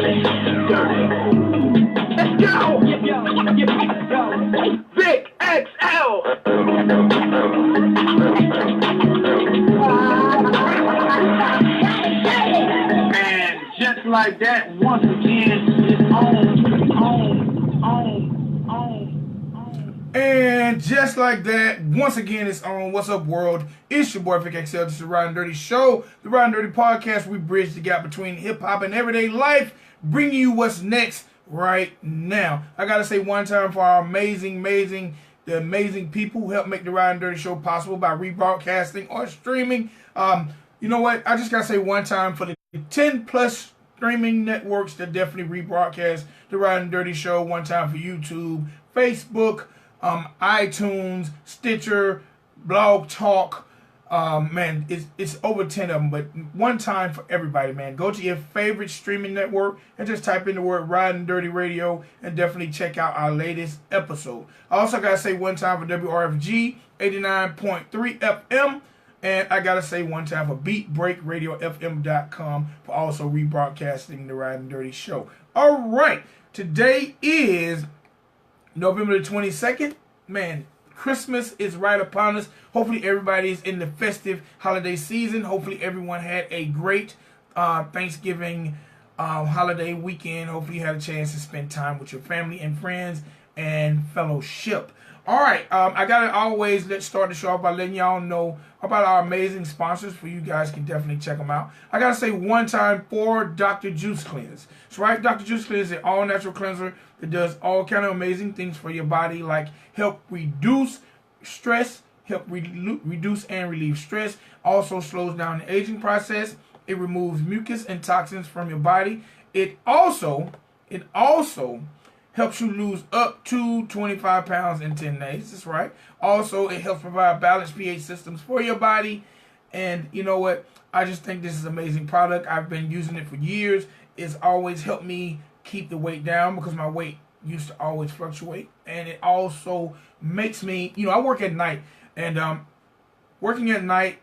Let's go! Vic XL! And just like that, once again, it's on. And just like that, once again, it's on. What's up, world? It's your boy, Vic XL. This is the Ridin Durty Show, the Ridin Durty Podcast. We bridge the gap between hip-hop and everyday life, bringing you what's next right now. I got to say one time for our amazing people who help make the Ridin Durty Show possible by rebroadcasting or streaming. You know what? I just got to say one time for the 10-plus streaming networks that definitely rebroadcast the Ridin Durty Show. One time for YouTube, Facebook, iTunes, Stitcher, Blogtalk. Man, it's over 10 of them, but one time for everybody, man. Go to your favorite streaming network and just type in the word Ridin Durty Radio and definitely check out our latest episode. I also got to say one time for WRFG 89.3 FM, and I got to say one time for BeatBreakRadioFM.com for also rebroadcasting the Ridin Durty Show. All right, today is November the 22nd. Man, Christmas is right upon us. Hopefully everybody's in the festive holiday season. Hopefully everyone had a great Thanksgiving holiday weekend. Hopefully you had a chance to spend time with your family and friends and fellowship. All right, I gotta always let's start the show off by letting y'all know about our amazing sponsors. For you guys can definitely check them out. I gotta say one time for Dr. Juice Cleanse. That's right, Dr. Juice Cleanse is an all-natural cleanser that does all kind of amazing things for your body, like help reduce stress, help reduce and relieve stress. Also slows down the aging process. It removes mucus and toxins from your body. It also helps you lose up to 25 pounds in 10 days. That's right. Also, it helps provide balanced pH systems for your body. And you know what? I just think this is an amazing product. I've been using it for years. It's always helped me keep the weight down because my weight used to always fluctuate. And it also makes me, I work at night. And working at night,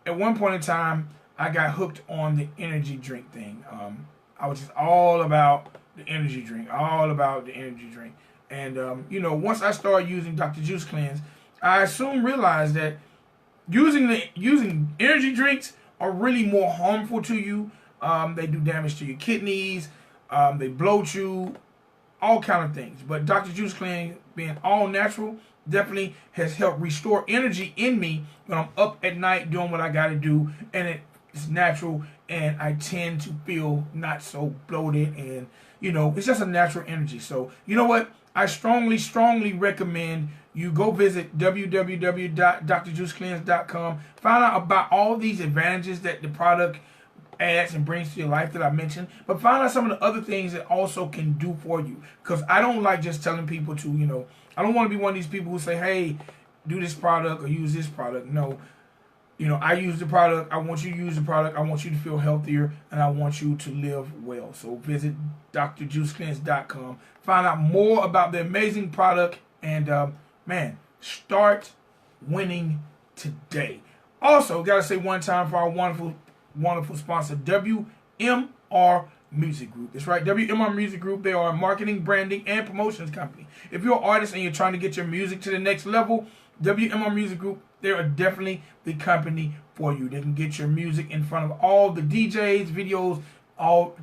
at one point in time, I got hooked on the energy drink thing. I was just all about the energy drink, And, once I started using Dr. Juice Cleanse, I soon realized that using energy drinks are really more harmful to you. They do damage to your kidneys. They bloat you, all kind of things. But Dr. Juice Cleanse, being all natural, definitely has helped restore energy in me when I'm up at night doing what I got to do. And it's natural, and I tend to feel not so bloated, and it's just a natural energy. So you know what? I strongly recommend you go visit www.drjuicecleanse.com. Find out about all these advantages that the product adds and brings to your life that I mentioned, but find out some of the other things that also can do for you. Because I don't like just telling people to, I don't want to be one of these people who say, hey, do this product or use this product. No. I use the product. I want you to use the product. I want you to feel healthier, and I want you to live well. So visit drjuicecleanse.com. Find out more about the amazing product, and start winning today. Also, gotta say one time for our wonderful sponsor, WMR Music Group. That's right, WMR Music Group. They are a marketing, branding, and promotions company. If you're an artist and you're trying to get your music to the next level, WMR Music Group, they are definitely the company for you. They can get your music in front of all the DJs, videos, all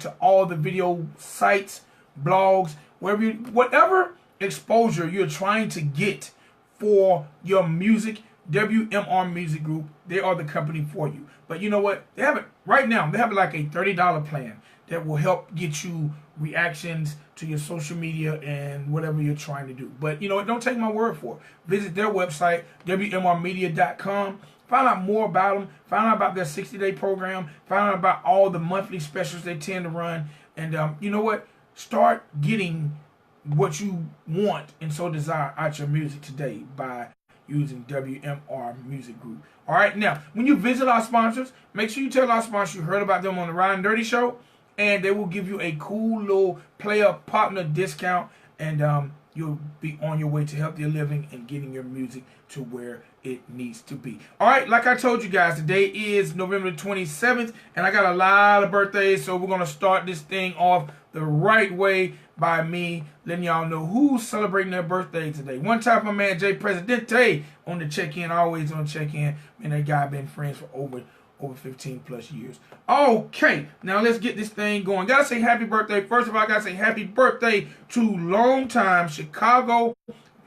the video sites, blogs, whatever exposure you're trying to get for your music. WMR Music Group, they are the company for you. But you know what? They have it right now. They have like a $30 plan that will help get you reactions to your social media and whatever you're trying to do. But don't take my word for it. Visit their website, WMRmedia.com. Find out more about them. Find out about their 60-day program. Find out about all the monthly specials they tend to run. And you know what? Start getting what you want and so desire out your music today by using WMR Music Group. All right, now, when you visit our sponsors, make sure you tell our sponsors you heard about them on the Ridin Durty Show, and they will give you a cool little player partner discount. And you'll be on your way to healthier living and getting your music to where it needs to be. All right, like I told you guys, today is November 27th, and I got a lot of birthdays, so we're going to start this thing off the right way by me letting y'all know who's celebrating their birthday today. One time, my man Jay Presidente on the check-in, always on check-in. Man, that guy been friends for over 15 plus years. Okay, now let's get this thing going. Gotta say happy birthday. First of all, I gotta say happy birthday to longtime Chicago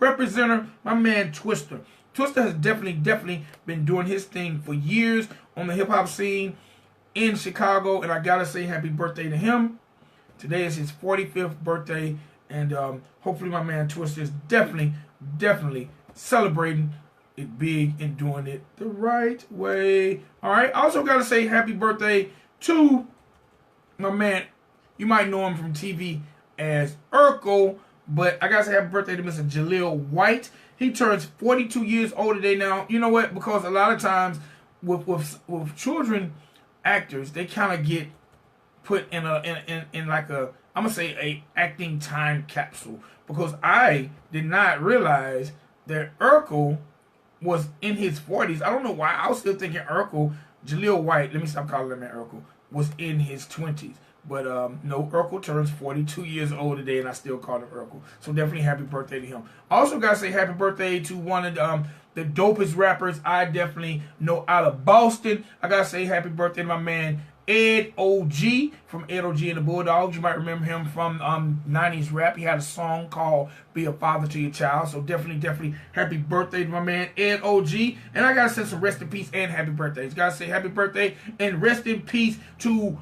representative, my man Twister. Twister has definitely been doing his thing for years on the hip-hop scene in Chicago, and I gotta say happy birthday to him. Today is his 45th birthday, and hopefully my man Twister is definitely celebrating it big and doing it the right way. All right. I also got to say happy birthday to my man. You might know him from TV as Urkel, but I got to say happy birthday to Mr. Jaleel White. He turns 42 years old today now. You know what? Because a lot of times with children actors, they kind of get put in like a, I'm gonna say, a acting time capsule, because I did not realize that Urkel was in his 40s. I don't know why. I was still thinking Urkel, Jaleel White, let me stop calling him Urkel, was in his 20s. But no, Urkel turns 42 years old today, and I still call him Urkel. So definitely happy birthday to him. I also got to say happy birthday to one of the dopest rappers I definitely know out of Boston. I got to say happy birthday to my man Ed O.G. from Ed O.G. and the Bulldogs. You might remember him from 90s rap. He had a song called Be a Father to Your Child. So definitely happy birthday to my man Ed O.G. And I got to say some rest in peace and happy birthdays. Got to say happy birthday and rest in peace to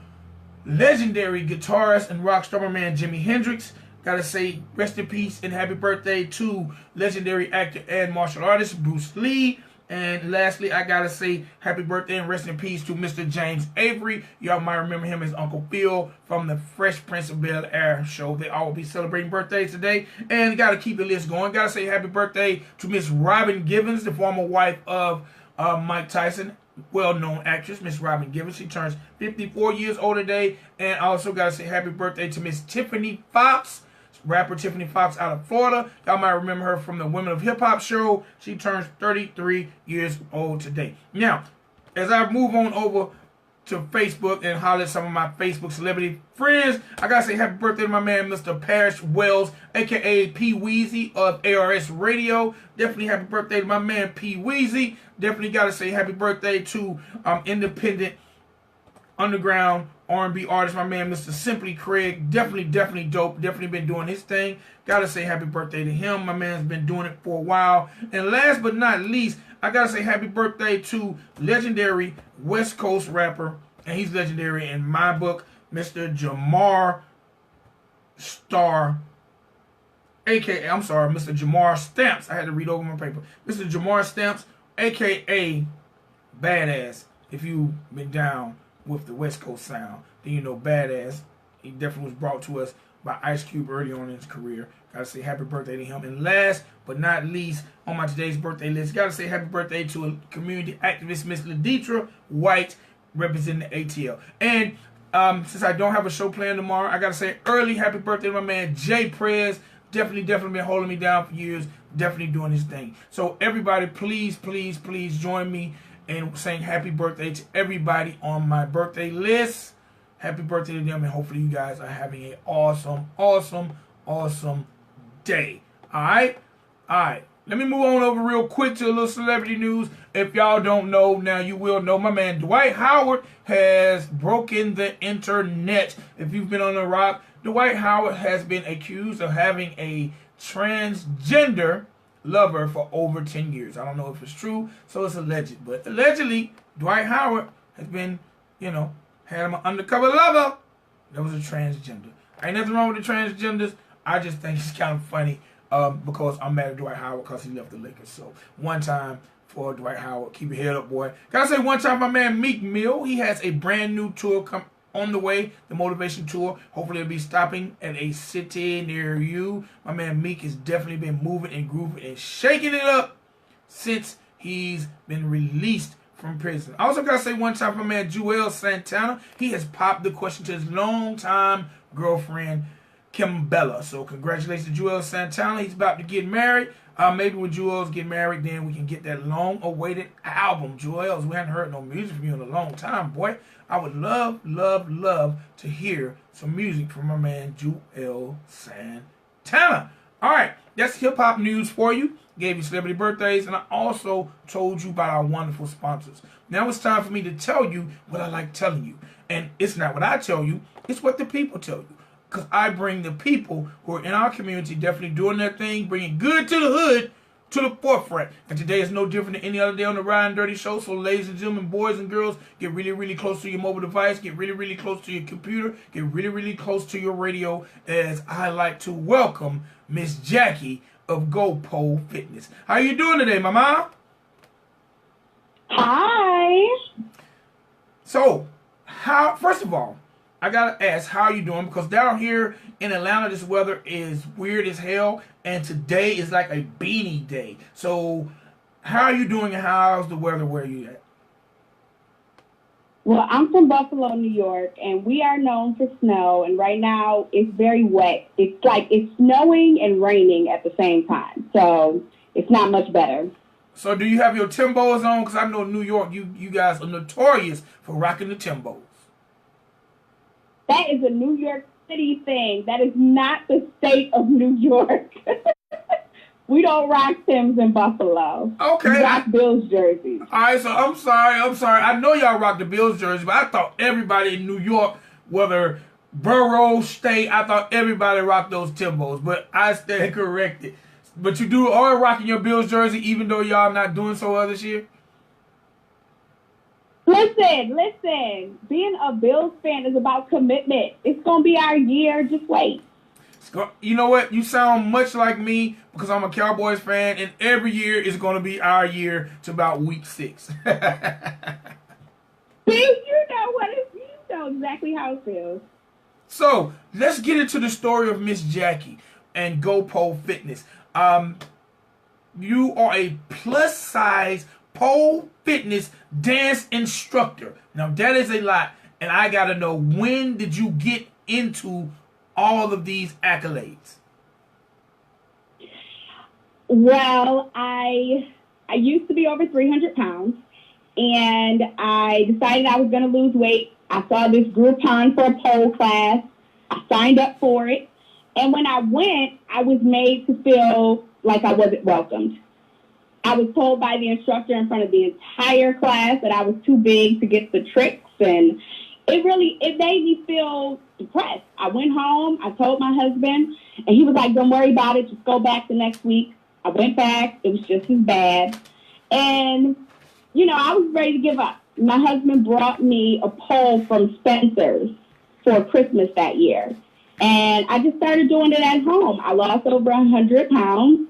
legendary guitarist and rock star, my man Jimi Hendrix. Got to say rest in peace and happy birthday to legendary actor and martial artist Bruce Lee. And lastly, I gotta say happy birthday and rest in peace to Mr. James Avery. Y'all might remember him as Uncle Phil from the Fresh Prince of Bel-Air show. They all will be celebrating birthdays today. And gotta keep the list going. Gotta say happy birthday to Miss Robin Givens, the former wife of Mike Tyson. Well-known actress, Miss Robin Givens. She turns 54 years old today. And I also gotta say happy birthday to Miss Tiffany Fox, rapper Tiffany Fox out of Florida. Y'all might remember her from the Women of Hiphop show. She turns 33 years old today. Now, as I move on over to Facebook and holler at some of my Facebook celebrity friends, I gotta say happy birthday to my man Mr. Parrish Wells, aka P Weezy of ARS Radio. Definitely happy birthday to my man P Weezy. Definitely gotta say happy birthday to independent underground R&B artist, my man Mr. Simply Craig. Definitely dope. Definitely been doing his thing. Gotta say happy birthday to him. My man's been doing it for a while. And last but not least, I gotta say happy birthday to legendary West Coast rapper, and he's legendary in my book, Mr. Jamar Mr. Jamar Stamps. I had to read over my paper. Mr. Jamar Stamps, aka Badass. If you've been down with the West Coast sound, then you know Badass. He definitely was brought to us by Ice Cube early on in his career. Gotta say happy birthday to him. And last but not least, on my today's birthday list, gotta say happy birthday to a community activist, Miss Leditra White, representing the ATL. And since I don't have a show planned tomorrow, I gotta say early happy birthday to my man Jay Prez. Definitely been holding me down for years. Definitely doing his thing. So everybody, please join me and saying happy birthday to everybody on my birthday list. Happy birthday to them, and hopefully you guys are having an awesome day. Alright? Let me move on over real quick to a little celebrity news. If y'all don't know, now you will know. My man Dwight Howard has broken the internet. If you've been on the rock, Dwight Howard has been accused of having a transgender lover for over 10 years. I don't know if it's true, so it's alleged. But allegedly, Dwight Howard has been, had him an undercover lover that was a transgender. Ain't nothing wrong with the transgenders. I just think it's kind of funny because I'm mad at Dwight Howard because he left the Lakers. So one time for Dwight Howard, keep your head up, boy. Gotta say one time, my man Meek Mill, he has a brand new tour on the way, the Motivation Tour. Hopefully it'll be stopping at a city near you. My man Meek has definitely been moving and grooving and shaking it up since he's been released from prison. I also gotta say one time for my man Joel Santana, he has popped the question to his longtime girlfriend Kimbella. So congratulations to Joel Santana. He's about to get married. Maybe when Joel's get married, then we can get that long-awaited album, Joel's. We haven't heard no music from you in a long time, boy. I would love, love, love to hear some music from my man Joel Santana. All right, that's hip-hop news for you. Gave you celebrity birthdays, and I also told you about our wonderful sponsors. Now it's time for me to tell you what I like telling you. And it's not what I tell you, it's what the people tell you. Because I bring the people who are in our community definitely doing their thing, bringing good to the hood to the forefront. And today is no different than any other day on the Ridin Durty show. So ladies and gentlemen, boys and girls, get really, really close to your mobile device. Get really, really close to your computer. Get really, really close to your radio, as I like to welcome Mizz Jackiee of GoPole Fitness. How you doing today, mama? Hi. So, first of all, I gotta ask, how are you doing? Because down here in Atlanta, this weather is weird as hell, and today is like a beanie day. So, how are you doing, and how's the weather where you at? Well, I'm from Buffalo, New York, and we are known for snow, and right now it's very wet. It's like it's snowing and raining at the same time, so it's not much better. So do you have your Timbos on? Because I know New York, you guys are notorious for rocking the Timbos. That is a New York City thing. That is not the state of New York. We don't rock Timbs in Buffalo. Okay. We rock Bills jerseys. All right, so I'm sorry. I know y'all rock the Bills jersey, but I thought everybody in New York, whether borough, state, I thought everybody rocked those Timbos, but I stand corrected. But you do are rocking your Bills jersey even though y'all not doing so well this year? Listen. Being a Bills fan is about commitment. It's going to be our year. Just wait. You know what? You sound much like me because I'm a Cowboys fan, and every year is going to be our year to about week 6. See, you know exactly how it feels. So, let's get into the story of Mizz Jackiee and GoPole Fitness. You are a plus-size pole fitness dance instructor. Now, that is a lot, and I got to know, when did you get into all of these accolades? Well, I used to be over 300 pounds, and I decided I was going to lose weight. I saw this Groupon for a pole class. I signed up for it, and when I went, I was made to feel like I wasn't welcomed. I was told by the instructor in front of the entire class that I was too big to get the tricks, and it made me feel depressed. I went home, I told my husband, and he was like, don't worry about it, just go back the next week. I went back, it was just as bad. And, I was ready to give up. My husband brought me a pole from Spencer's for Christmas that year. And I just started doing it at home. I lost over 100 pounds.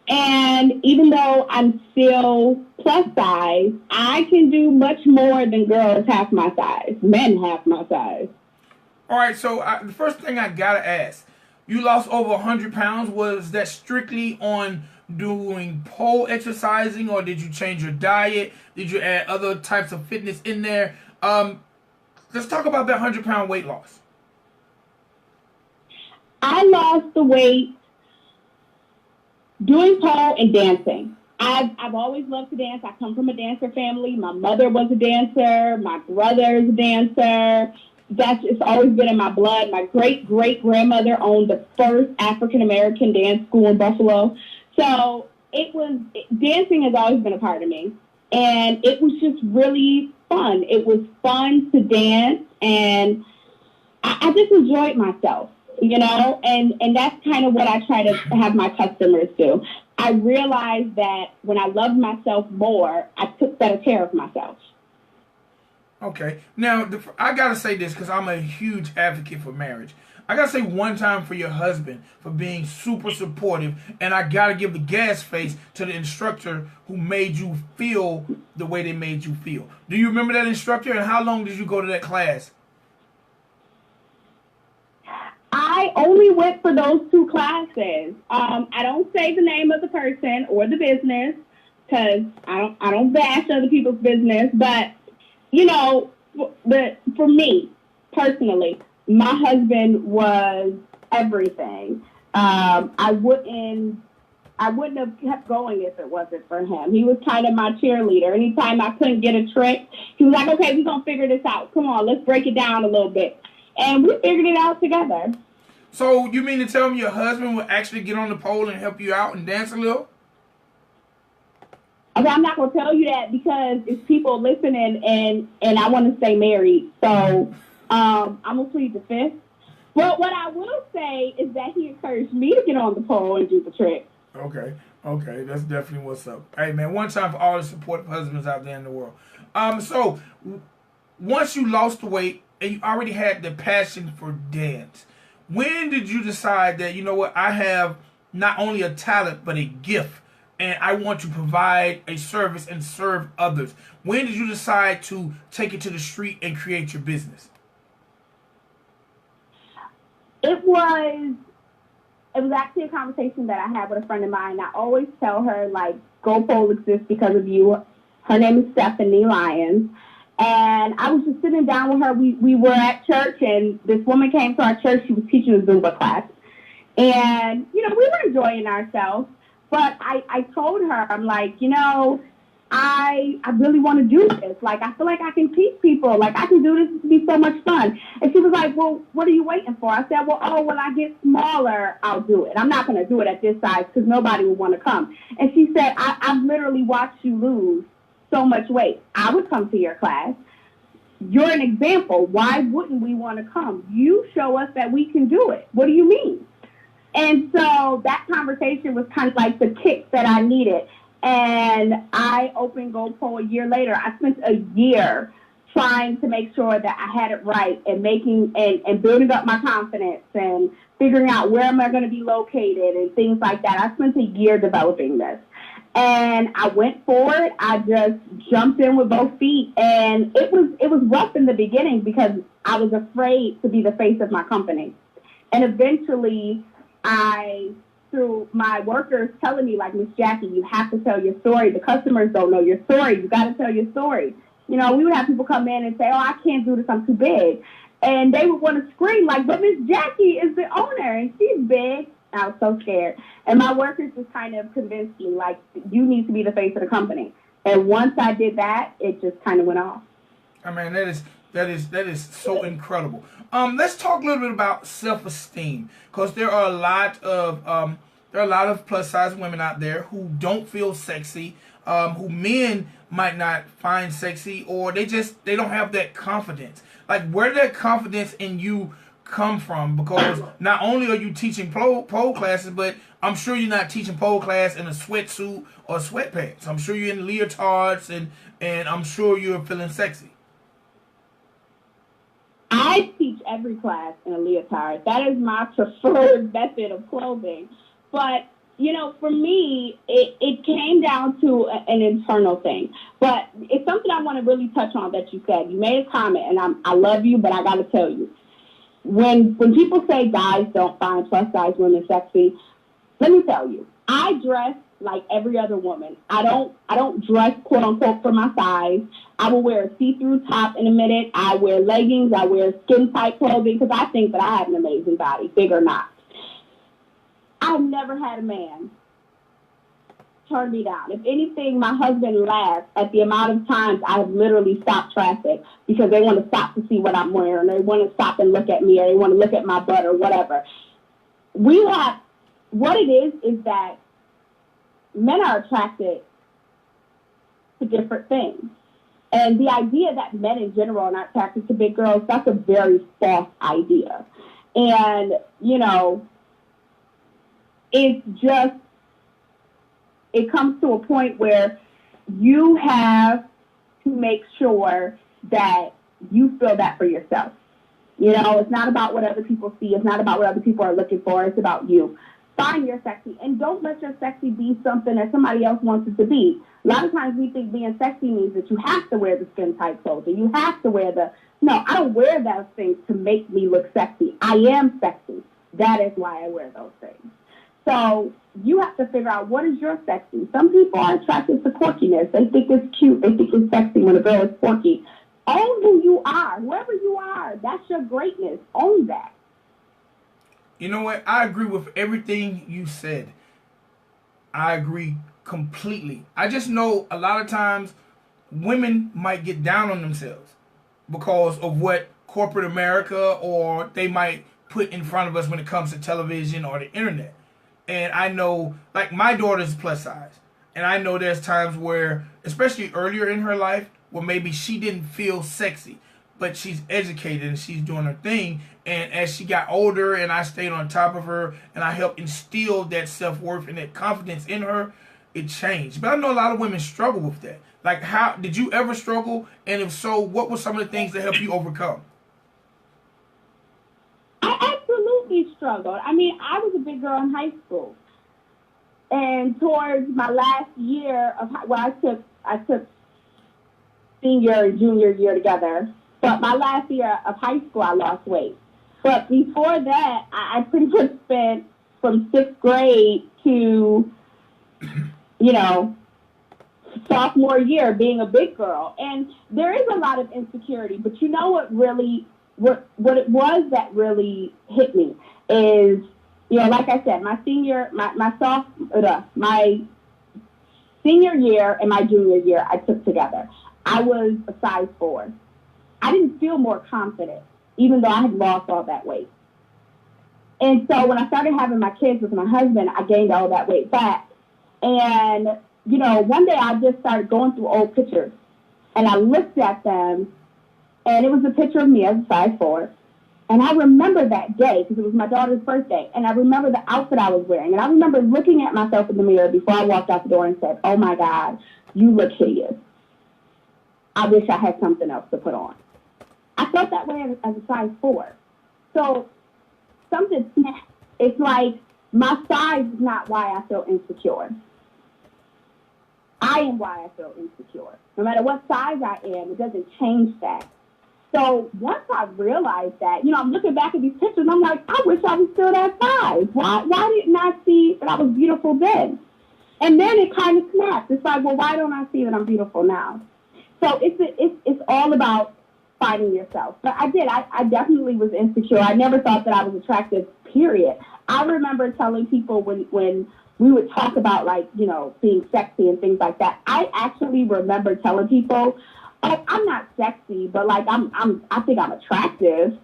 And even though I'm still plus size, I can do much more than girls half my size, men half my size. All right, so the first thing I got to ask, you lost over 100 pounds. Was that strictly on doing pole exercising, or did you change your diet? Did you add other types of fitness in there? Let's talk about that 100-pound weight loss. I lost the weight doing pole and dancing. I've always loved to dance. I come from a dancer family. My mother was a dancer. My brother's a dancer. It's always been in my blood. My great-great-grandmother owned the first African-American dance school in Buffalo. So dancing has always been a part of me. And it was just really fun. It was fun to dance, and I just enjoyed myself, and that's kind of what I try to have my customers do. I realized that when I loved myself more, I took better care of myself. Okay. Now, I got to say this because I'm a huge advocate for marriage. I got to say one time for your husband for being super supportive, and I got to give the gas face to the instructor who made you feel the way they made you feel. Do you remember that instructor, and how long did you go to that class? I only went for those 2 classes. I don't say the name of the person or the business because I don't bash other people's business, but for me personally, my husband was everything. I wouldn't have kept going if it wasn't for him. He was kind of my cheerleader. Anytime I couldn't get a trick, he was like, okay, we're going to figure this out. Come on, let's break it down a little bit. And we figured it out together. So you mean to tell me your husband would actually get on the pole and help you out and dance a little? Okay, I'm not going to tell you that because it's people listening and I want to stay married. So I'm going to plead the fifth. But what I will say is that he encouraged me to get on the pole and do the trick. Okay, that's definitely what's up. Hey, man, one time for all the supportive husbands out there in the world. So once you lost the weight and you already had the passion for dance, when did you decide that, you know what, I have not only a talent but a gift and I want to provide a service and serve others? When did you decide to take it to the street and create your business? It was actually a conversation that I had with a friend of mine. I always tell her, like, GoPole exists because of you. Her name is Stephanie Lyons. And I was just sitting down with her. We were at church, and this woman came to our church. She was teaching a Zumba class. And, you know, we were enjoying ourselves. But I told her, I'm like, you know, I really want to do this. Like, I feel like I can teach people. Like, I can do this. This would be so much fun. And she was like, well, what are you waiting for? I said, well, when I get smaller, I'll do it. I'm not going to do it at this size because nobody will want to come. And she said, I've literally watched you lose so much weight. I would come to your class. You're an example. Why wouldn't we want to come? You show us that we can do it. What do you mean? And so that conversation was kind of like the kick that I needed. And I opened GoPole a year later. I spent a year trying to make sure that I had it right and and building up my confidence and figuring out where am I going to be located and things like that. I spent a year developing this. And I went forward. I just jumped in with both feet. And it was rough in the beginning because I was afraid to be the face of my company. And eventually through my workers telling me, like, Mizz Jackiee, you have to tell your story. The customers don't know your story. You got to tell your story. You know, we would have people come in and say, oh, I can't do this. I'm too big. And they would want to scream, like, but Mizz Jackiee is the owner, and she's big. I was so scared. And my workers just kind of convinced me, like, you need to be the face of the company. And once I did that, it just kind of went off. I mean, that is so incredible. Let's talk a little bit about self-esteem, because there are a lot of plus size women out there who don't feel sexy, who men might not find sexy, or they don't have that confidence. Like, where did that confidence in you come from? Because not only are you teaching pole classes, but I'm sure you're not teaching pole class in a sweatsuit or sweatpants. I'm sure you're in leotards, and I'm sure you're feeling sexy. I teach every class in a leotard. That is my preferred method of clothing. But, you know, for me, it came down to an internal thing. But it's something I want to really touch on that you said. You made a comment, and I love you, but I got to tell you. When people say guys don't find plus-size women sexy, let me tell you, I dress like every other woman. I don't dress, quote unquote, for my size. I will wear a see-through top in a minute. I wear leggings. I wear skin-tight clothing because I think that I have an amazing body, big or not. I've never had a man turn me down. If anything, my husband laughs at the amount of times I've literally stopped traffic because they want to stop to see what I'm wearing, or they want to stop and look at me, or they want to look at my butt or whatever. What it is that men are attracted to different things. And the idea that men in general are not attracted to big girls, that's a very false idea. And, you know, it comes to a point where you have to make sure that you feel that for yourself. You know, it's not about what other people see. It's not about what other people are looking for. It's about you. Find your sexy, and don't let your sexy be something that somebody else wants it to be. A lot of times we think being sexy means that you have to wear the skin-tight clothing. You have to wear no, I don't wear those things to make me look sexy. I am sexy. That is why I wear those things. So you have to figure out what is your sexy. Some people are attracted to quirkiness. They think it's cute. They think it's sexy when a girl is quirky. Own who you are. Whoever you are, that's your greatness. Own that. You know what? I agree with everything you said. I agree completely. I just know a lot of times women might get down on themselves because of what corporate America or they might put in front of us when it comes to television or the internet. And I know, like, my daughter's plus size. And I know there's times where, especially earlier in her life, where maybe she didn't feel sexy, but she's educated and she's doing her thing. And as she got older and I stayed on top of her and I helped instill that self-worth and that confidence in her, it changed. But I know a lot of women struggle with that. Like, how did you ever struggle? And if so, what were some of the things that helped you overcome? I absolutely struggled. I mean, I was a big girl in high school. And towards my last year of, well, I took senior and junior year together. But my last year of high school, I lost weight. But before that, I pretty much spent from 6th grade to, you know, sophomore year being a big girl. And there is a lot of insecurity. But you know what really, what it was that really hit me is, you know, like I said, my senior year and my junior year I took together. I was a size 4. I didn't feel more confident, even though I had lost all that weight. And so when I started having my kids with my husband, I gained all that weight back. And, you know, one day I just started going through old pictures. And I looked at them, and it was a picture of me as a size 4. And I remember that day, because it was my daughter's birthday. And I remember the outfit I was wearing. And I remember looking at myself in the mirror before I walked out the door and said, oh, my God, you look hideous. I wish I had something else to put on. I felt that way as a size 4. So something snapped. It's like my size is not why I feel insecure. I am why I feel insecure. No matter what size I am, it doesn't change that. So once I realized that, you know, I'm looking back at these pictures, and I'm like, I wish I was still that size. Why didn't I see that I was beautiful then? And then it kind of snapped. It's like, well, why don't I see that I'm beautiful now? So it's all about finding yourself. But I definitely was insecure. I never thought that I was attractive, period. I remember telling people when we would talk about, like, you know, being sexy and things like that, I actually remember telling people, oh, I'm not sexy, but, like, I think I'm attractive.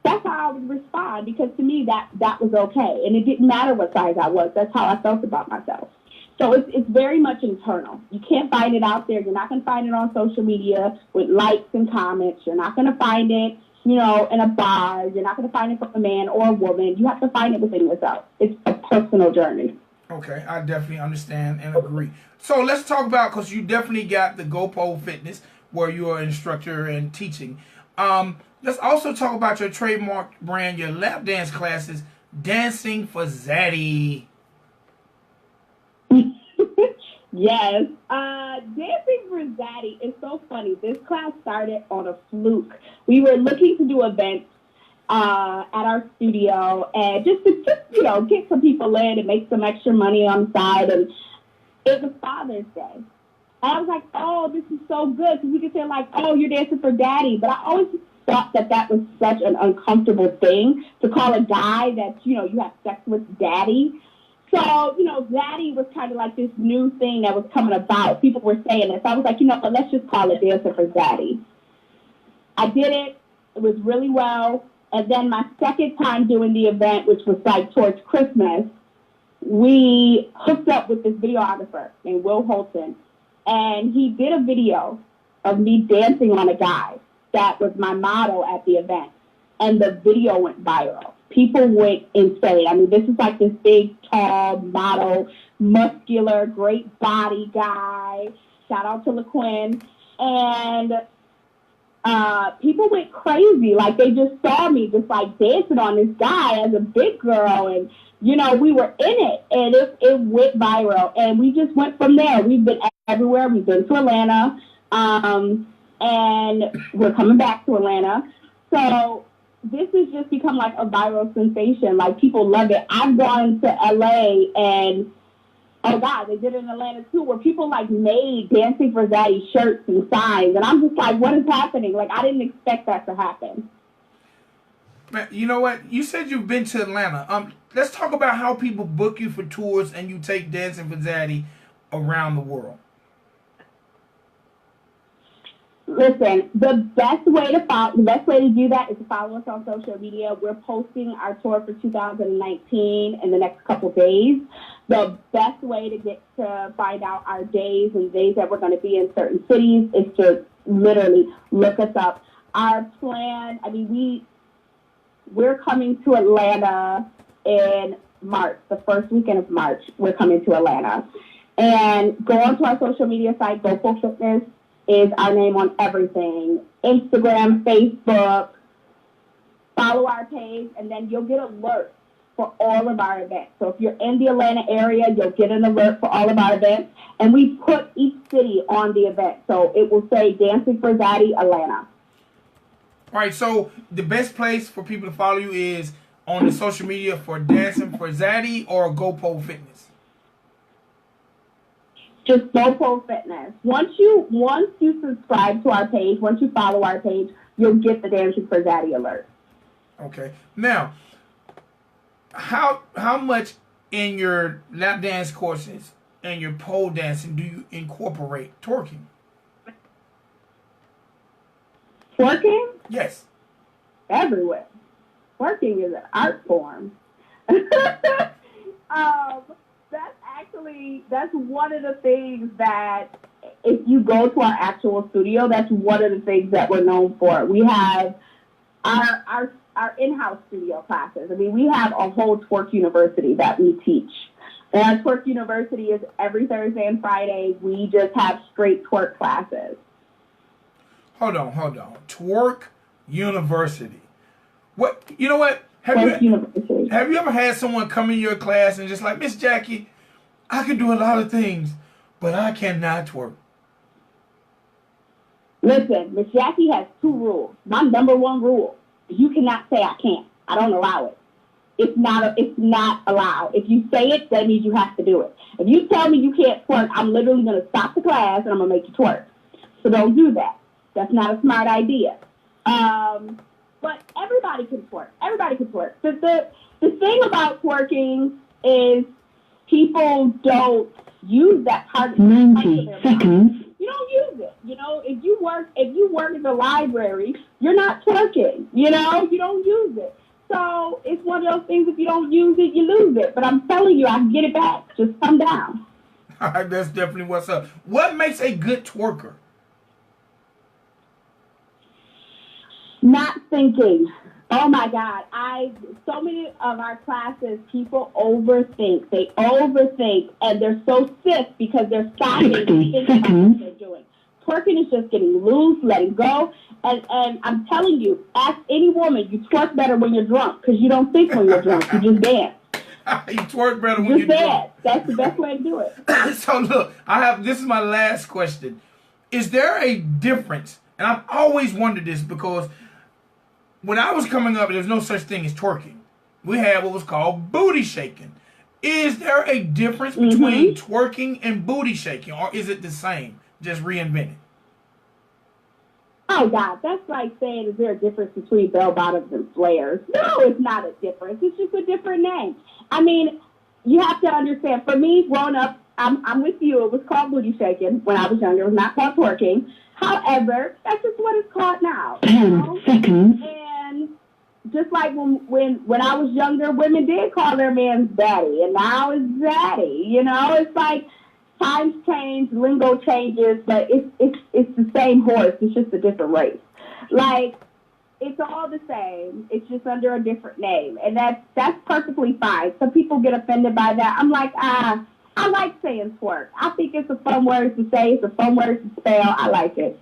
That's how I would respond, because to me that was okay. And it didn't matter what size I was. That's how I felt about myself. So it's very much internal. You can't find it out there. You're not going to find it on social media with likes and comments. You're not going to find it, you know, in a bar. You're not going to find it from a man or a woman. You have to find it within yourself. It's a personal journey. Okay, I definitely understand and agree. So let's talk about, because you definitely got the GoPole Fitness, where you're an instructor and teaching. Let's also talk about your trademark brand, your lap dance classes, Dancing For Zaddy. Yes. Dancing For Zaddy is so funny. This class started on a fluke. We were looking to do events at our studio and just you know, get some people in and make some extra money on the side. And it was Father's Day. And I was like, oh, this is so good, because we could say, like, oh, you're dancing for daddy. But I always thought that was such an uncomfortable thing to call a guy that, you know, you have sex with daddy. So, you know, Zaddy was kind of like this new thing that was coming about. People were saying it. So I was like, you know, but let's just call it Dancing For Zaddy. I did it. It was really well. And then my second time doing the event, which was like towards Christmas, we hooked up with this videographer named Will Holton. And he did a video of me dancing on a guy that was my model at the event. And the video went viral. People went insane. I mean, this is like this big, tall, model, muscular, great body guy. Shout out to LaQuinn. And people went crazy. Like, they just saw me just, like, dancing on this guy as a big girl. And, you know, we were in it. And it went viral. And we just went from there. We've been everywhere. We've been to Atlanta. And we're coming back to Atlanta. So this has just become like a viral sensation. Like, people love it. I've gone to LA and, oh God, they did it in Atlanta too, where people like made Dancing For Zaddy shirts and signs. And I'm just like, what is happening? Like, I didn't expect that to happen. Man, you know what? You said you've been to Atlanta. Let's talk about how people book you for tours and you take Dancing For Zaddy around the world. Listen, the best way to do that is to follow us on social media. We're posting our tour for 2019 in the next couple days. The best way to find out our days and days that we're going to be in certain cities is to literally look us up. Our plan, I mean, we're coming to Atlanta in March, the first weekend of March. We're coming to Atlanta. And go onto our social media site, GoPole Fitness is our name on everything. Instagram, Facebook. Follow our page, and then you'll get alerts for all of our events. So if you're in the Atlanta area, you'll get an alert for all of our events. And we put each city on the event. So it will say Dancing For Zaddy, Atlanta. All right, so the best place for people to follow you is on the social media for Dancing For Zaddy or GoPole Fitness? Just GoPole Fitness. Once you subscribe to our page, once you follow our page, you'll get the Dancing For Zaddy alert. Okay. Now, how much in your lap dance courses and your pole dancing do you incorporate twerking? Twerking? Yes. Everywhere. Twerking is an art form. That's one of the things that if you go to our actual studio, that's one of the things that we're known for. We have our in-house studio classes. I mean, we have a whole twerk university that we teach. And our twerk university is every Thursday and Friday. We just have straight twerk classes. Hold on. Twerk university. What? You know what? Have you ever had someone come in your class and just like, Mizz Jackiee, I can do a lot of things, but I cannot twerk? Listen, Mizz Jackiee has 2 rules. My number 1 rule: you cannot say I can't. I don't allow it. It's not allowed. If you say it, that means you have to do it. If you tell me you can't twerk, I'm literally going to stop the class and I'm going to make you twerk. So don't do that. That's not a smart idea. But everybody can twerk. Everybody can twerk. The thing about twerking is people don't use that part. 90 seconds. You don't use it. You know, if you work in the library, you're not twerking. You know, you don't use it. So it's one of those things. If you don't use it, you lose it. But I'm telling you, I can get it back. Just come down. All right, that's definitely what's up. What makes a good twerker? Not thinking. Oh my God. So many of our classes, people overthink. They overthink and they're so stiff because they're stopping to think about what they're doing. Twerking is just getting loose, letting go. And I'm telling you, ask any woman, you twerk better when you're drunk because you don't think when you're drunk. You just dance. You twerk better when you're drunk. That's the best way to do it. So look, this is my last question. Is there a difference? And I've always wondered this because when I was coming up, there's no such thing as twerking. We had what was called booty shaking. Is there a difference between twerking and booty shaking, or is it the same, just reinvented? Oh, God, that's like saying, is there a difference between bell bottoms and flares? No, it's not a difference. It's just a different name. I mean, you have to understand, for me, growing up, I'm with you. It was called booty shaking when I was younger. It was not called twerking. However, that's just what it's called now. 10 seconds. And just like when I was younger, women did call their man daddy, and now it's zaddy. You know, it's like times change, lingo changes, but it's the same horse. It's just a different race. Like, it's all the same. It's just under a different name, and that's perfectly fine. Some people get offended by that. I'm like, I like saying twerk. I think it's a fun word to say. It's a fun word to spell. I like it.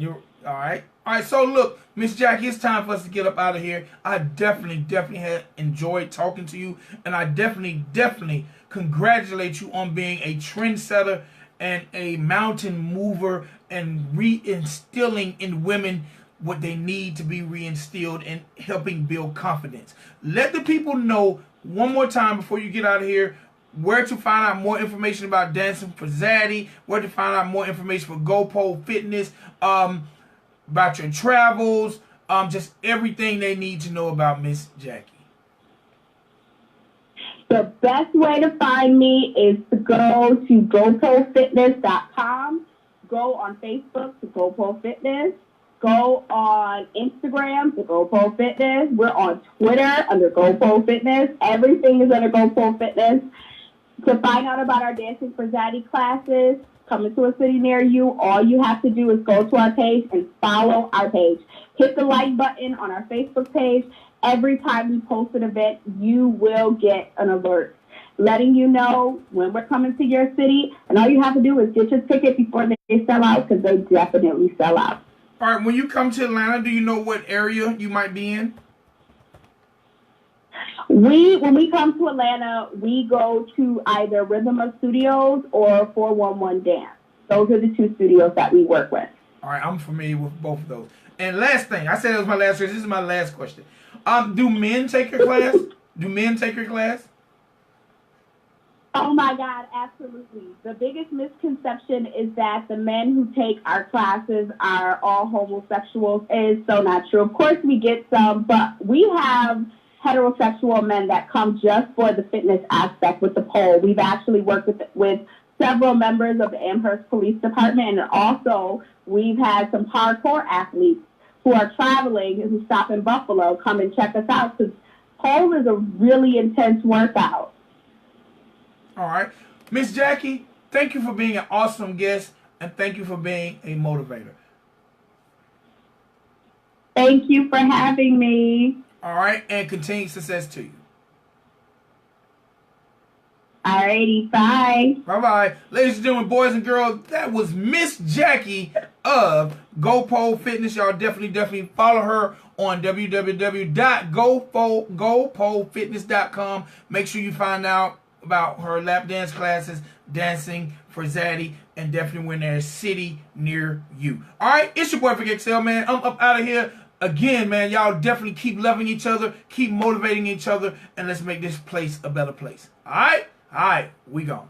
All right. All right, so look, Mizz Jackiee, it's time for us to get up out of here. I definitely have enjoyed talking to you, and I definitely congratulate you on being a trendsetter and a mountain mover and reinstilling in women what they need to be reinstilled and helping build confidence. Let the people know one more time before you get out of here where to find out more information about Dancing For Zaddy, where to find out more information for GoPole Fitness, about your travels, just everything they need to know about Mizz Jackiee. The best way to find me is to go to GoPoleFitness.com, go on Facebook to GoPole Fitness, go on Instagram to GoPole Fitness. We're on Twitter under GoPole Fitness. Everything is under GoPole Fitness. To find out about our Dancing For Zaddy classes, coming to a city near you, all you have to do is go to our page and follow our page. Hit the like button on our Facebook page. Every time we post an event, you will get an alert letting you know when we're coming to your city. And all you have to do is get your ticket before they sell out, because they definitely sell out. All right, when you come to Atlanta, do you know what area you might be in? When we come to Atlanta, we go to either Rhythm of Studios or 411 Dance. Those are the two studios that we work with. All right, I'm familiar with both of those. And last thing, I said it was my last question. This is my last question. Do men take your class? Do men take your class? Oh my God, absolutely. The biggest misconception is that the men who take our classes are all homosexuals. It is so not true. Of course we get some, but we have heterosexual men that come just for the fitness aspect with the pole. We've actually worked with several members of the Amherst Police Department, and also we've had some hardcore athletes who are traveling and who stop in Buffalo come and check us out, because pole is a really intense workout. All right. Mizz Jackiee, thank you for being an awesome guest, and thank you for being a motivator. Thank you for having me. All right, and continued success to you. Alrighty, bye. Bye-bye. Ladies and gentlemen, boys and girls, that was Mizz Jackiee of GoPole Fitness. Y'all definitely follow her on www.gopolefitness.com. Make sure you find out about her lap dance classes, Dancing For Zaddy, and definitely when there's a city near you. All right, it's your boy Vic XL, man. I'm up out of here. Again, man, y'all definitely keep loving each other, keep motivating each other, and let's make this place a better place. All right? All right, we gone.